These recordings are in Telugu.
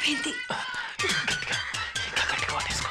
ఏమైంది? గట్టిగా ఇంకా గట్టిగా తీసుకో.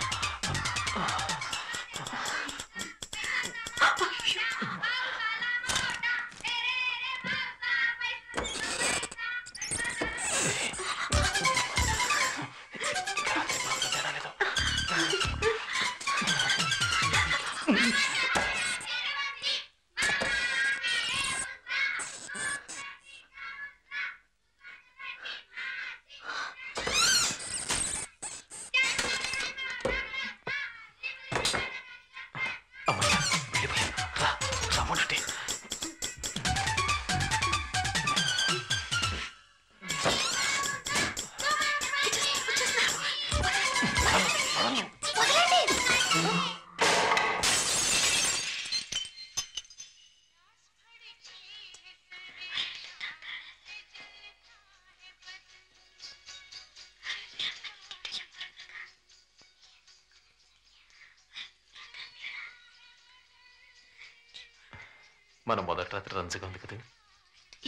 మన మొదటి రాత్రి రంజుగా ఉంది కదా.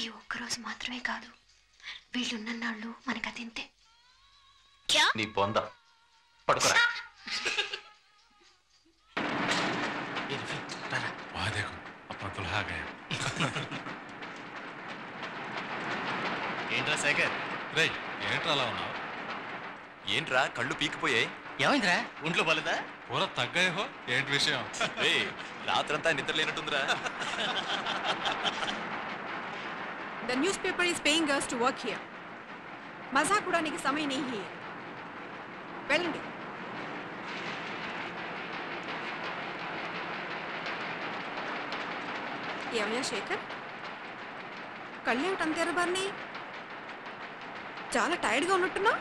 ఈ ఒక్కరోజు మాత్రమే కాదు, వీళ్ళున్నాళ్ళు మనకు అదింతే. నీ బొంద పడుకోరా. ఏంట్రా శేఖర్? రే ఏంట్రా అలా ఉన్నావు? ఏంట్రా కళ్ళు పీకిపోయాయి? ఏమైందిరా? ఒంట్లో బలదా? పూర తగ్గాయో ఏంటి విషయం? రాత్రంతా నిద్ర లేనట్టుందిరా. The newspaper is paying us to work here. మజా కూడా నీకు సమయం नहीं है. వెళ్ళండి. ఏమయ్యా శేఖర్, కళ్ళేమిటి అంత ఎర్రబారిని? చాలా టైర్డ్గా ఉన్నట్టున్నా?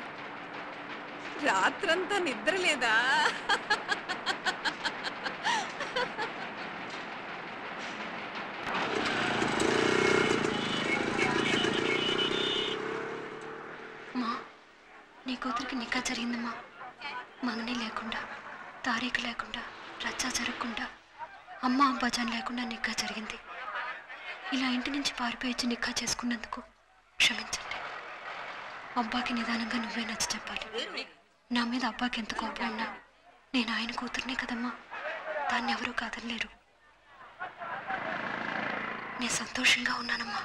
రాత్రంతా నిద్ర లేదా? మా నీ కూతురికి నిక్కా జరిగిందమ్మా. మంగని లేకుండా, తారీఖు లేకుండా, రచ్చా జరగకుండా, అమ్మ అబ్బాజాన్ లేకుండా నిక్కా జరిగింది. ఇలా ఇంటి నుంచి పారిపోయి నిక్కా చేసుకున్నందుకు క్షమించండి. అబ్బాకి నిదానంగా నువ్వే నచ్చ చెప్పాలి. నా మీద అబ్బాకి ఎంత కోపం ఉన్నా నేను ఆయన కూతురునే కదమ్మా, దాన్ని ఎవరూ కాదనలేరు. నేను సంతోషంగా ఉన్నానమ్మా.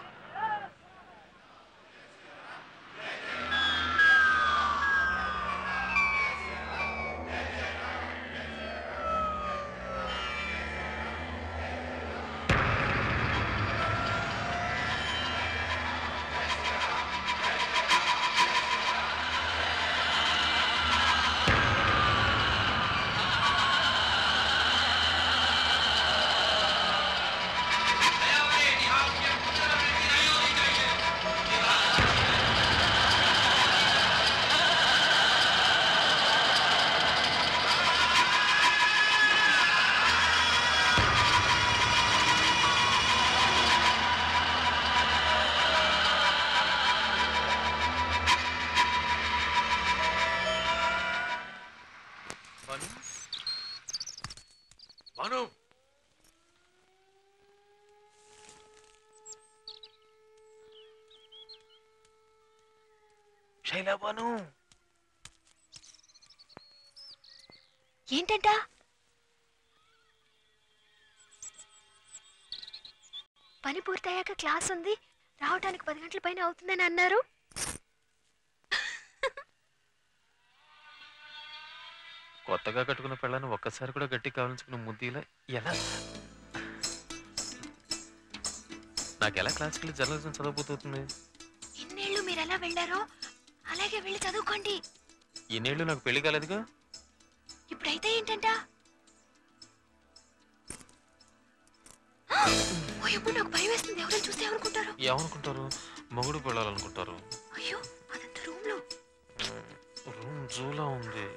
శైలాబాను, ఏంటంట? పని పూర్తయ్యాక క్లాస్ ఉంది, రావడానికి 10 గంటల పైన అవుతుందని అన్నారు. కొత్తగా కట్టుకున్న పెళ్ళాన్ని ఒక్కసారి కూడా గట్టి కావాల్చుకున్న ముద్దిలా ఎలా? నాకెలా క్లాసికల్ జర్నలిజం చదవబోతుంది? ఇన్నేళ్ళు మీరు ఎలా వెళ్ళారో అలాగే వెళ్ళి చదువుకోండి. ఇన్నేళ్ళు నాకు పెళ్లి కాలేదుగా. ఇప్పుడైతే ఏంటంట? ఎప్పుడు నాకు భయం వేస్తుంది. ఎవరైనా చూస్తే ఏమనుకుంటారు? ఏమనుకుంటారు? మొగుడు పెళ్ళాలనుకుంటారు. అయ్యో, అదంతా రూమ్ లో. రూమ్ జూలా ఉంది.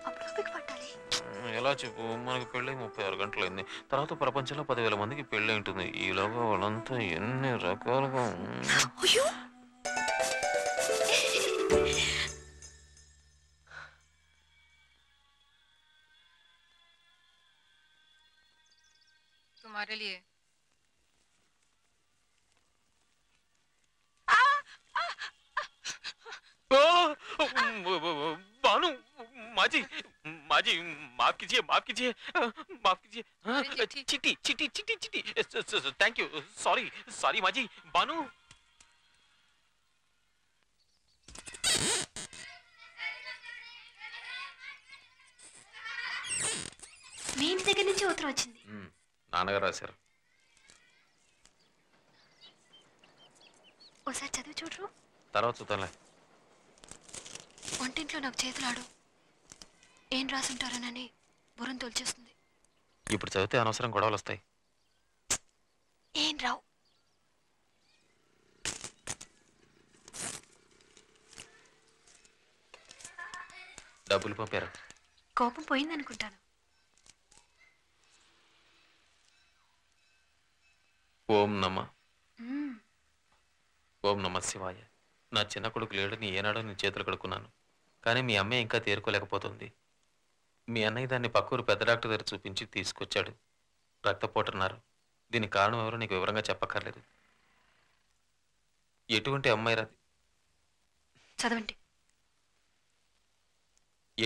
అప్పుడు ఓపిక పట్టాలి. ఎలా చెప్పు, మనకి పెళ్ళి 36 గంటలైంది. తర్వాత ప్రపంచంలో 10,000 మందికి పెళ్ళి ఉంటుంది. ఈలోగా వాళ్ళంతా ఎన్ని రకాలుగా. అయ్యో, तुम्हारे लिए माजी माफ कीजिए माफ कीजिए माफ कीजिए अरे चिट्ठी। चिट्ठी चिट्ठी चिट्ठी चिट्ठी थैंक यू सॉरी सॉरी माजी बानू మీ ఇంటి దగ్గర నుంచి ఉత్తరం వచ్చింది. నాన్నగారు రాశారు. ఒకసారి చదివి చూడరు. తర్వాత చూద్దాంలే. వంటింట్లో నాకు చేతులాడు ఏం రాసుంటారోనని బుర్రం తోల్చేస్తుంది. ఇప్పుడు చదివితే అనవసరం గొడవలు వస్తాయి. ఏం రావు. డబ్బులు పంపారు. కోపం పోయిందనుకుంటాను. ఓం నమ ఓం నమ శివాయ. నా చిన్న కొడుకు లేడని ఏనాడో నీ చేతులు కడుక్కున్నాను, కానీ మీ అమ్మాయి ఇంకా తేరుకోలేకపోతుంది. మీ అన్నయ్య దాన్ని పక్కూరు పెద్ద డాక్టర్ దగ్గర చూపించి తీసుకొచ్చాడు. రక్తపోటన్నారు. దీనికి కారణం ఎవరో నీకు వివరంగా చెప్పక్కర్లేదు. ఎటువంటి అమ్మాయి రాది? చదవండి.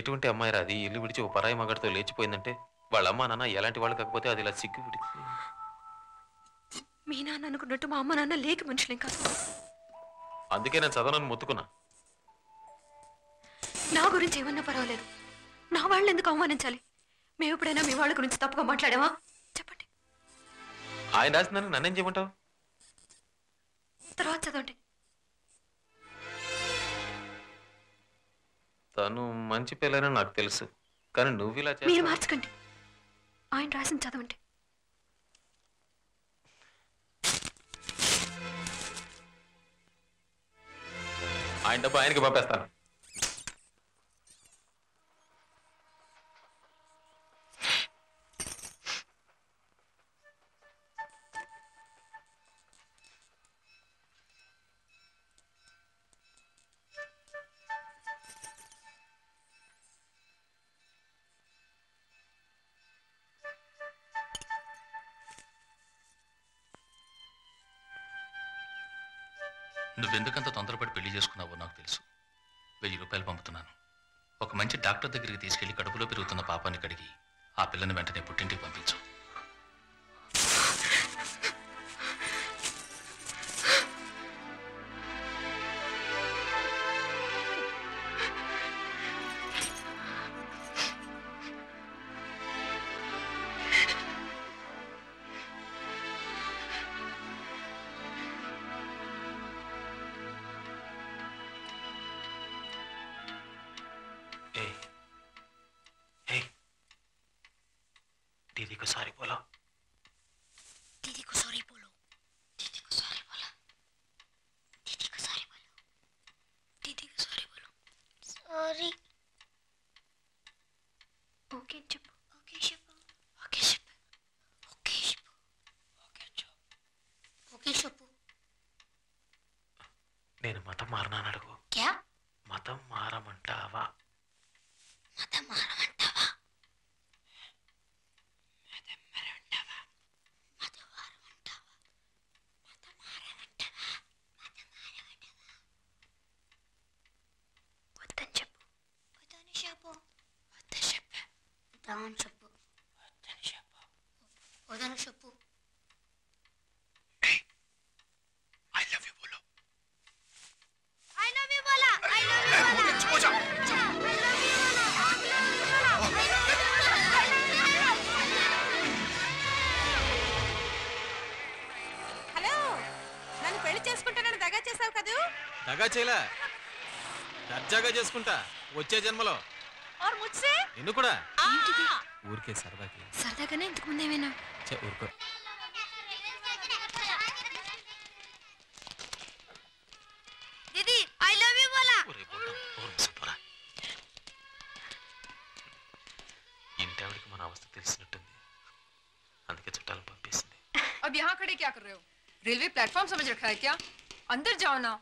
ఎటువంటి అమ్మాయి రాది ఇల్లు విడిచి ఓ పరాయి మగడితో లేచిపోయిందంటే వాళ్ళ అమ్మా నాన్న ఎలాంటి వాళ్ళు కాకపోతే అది ఇలా సిగ్గు విడిచి. మీ నాన్న అనుకున్నట్టు మా అమ్మ నాన్న లేక మనుషులేం కాదు. అందుకే నేను చదవనని మొత్తుకున్నా. నా గురించి ఏమన్నా పర్వాలేదు, నా వాళ్ళు ఎందుకు అవమానించాలి? మేము ఎప్పుడైనా మీ వాళ్ళ గురించి తప్పుగా మాట్లాడావా? చెప్పండి. ఆయన రాసిందానికి నన్నేం చేయమంటావు? తర్వాత చదవండి. తను మంచి పిల్లని నాకు తెలుసు, కానీ నువ్వు ఇలా మీరు చేస్తావు. మార్చుకోండి. ఆయన రాసింది చదవండి. ఆయన డబ్బు ఆయనకి పంపేస్తాను. నువ్వెందుకంత తొందరపడి పెళ్లి చేసుకున్నావో నాకు తెలుసు. 1000 రూపాయలు పంపుతున్నాను. ఒక మంచి డాక్టర్ దగ్గరికి తీసుకెళ్లి కడుపులో పెరుగుతున్న పాపాన్ని కడిగి ఆ పిల్లని వెంటనే పుట్టింటికి పంపించు. दीदी को सॉरी बोलो. दीदी को सॉरी बोलो. दीदी को सॉरी बोलो. दीदी को सॉरी बोलो. दीदी को सॉरी बोलो. सॉरी. ओके चुप. ओके चुप. ओके चुप. ओके चुप. ओके चुप. ओके चुप. నేను మతం మారనాను అడుగు. क्या? మతం మారమంటావా? మతం మారమంటావా? Down చెప్పు. వద్దని చెప్పు. వదన చెప్పు. ఐ లవ్ యూ బోలో. I love you bola. I love you bola. Hello, నన్ను పెళ్లి చేసుకుంటానని దగా చేసావు కదూ? దగా చేయలే, దర్జాగా చేసుకుంటా వచ్చే జన్మలో. और मुझसे? నిన్ను కూడా. ఏంటిది? ఊరికే సరదాకి. సరదాగానే ఇంతకు ముందు ఏమైనా? ఊరుకో. దీది ఐ లవ్ యు बोला. ఒరే బొడ్డం, ఓరు సుబ్బరా. ఇంటావిడికి మన అవస్థ తెలిసినట్టుంది, అందుకే చుట్టాలను పంపేసింది. अब यहाँ खड़े क्या कर रहे हो? रेलवे प्लेटफॉर्म समझ रखा है क्या? अंदर जाओ ना.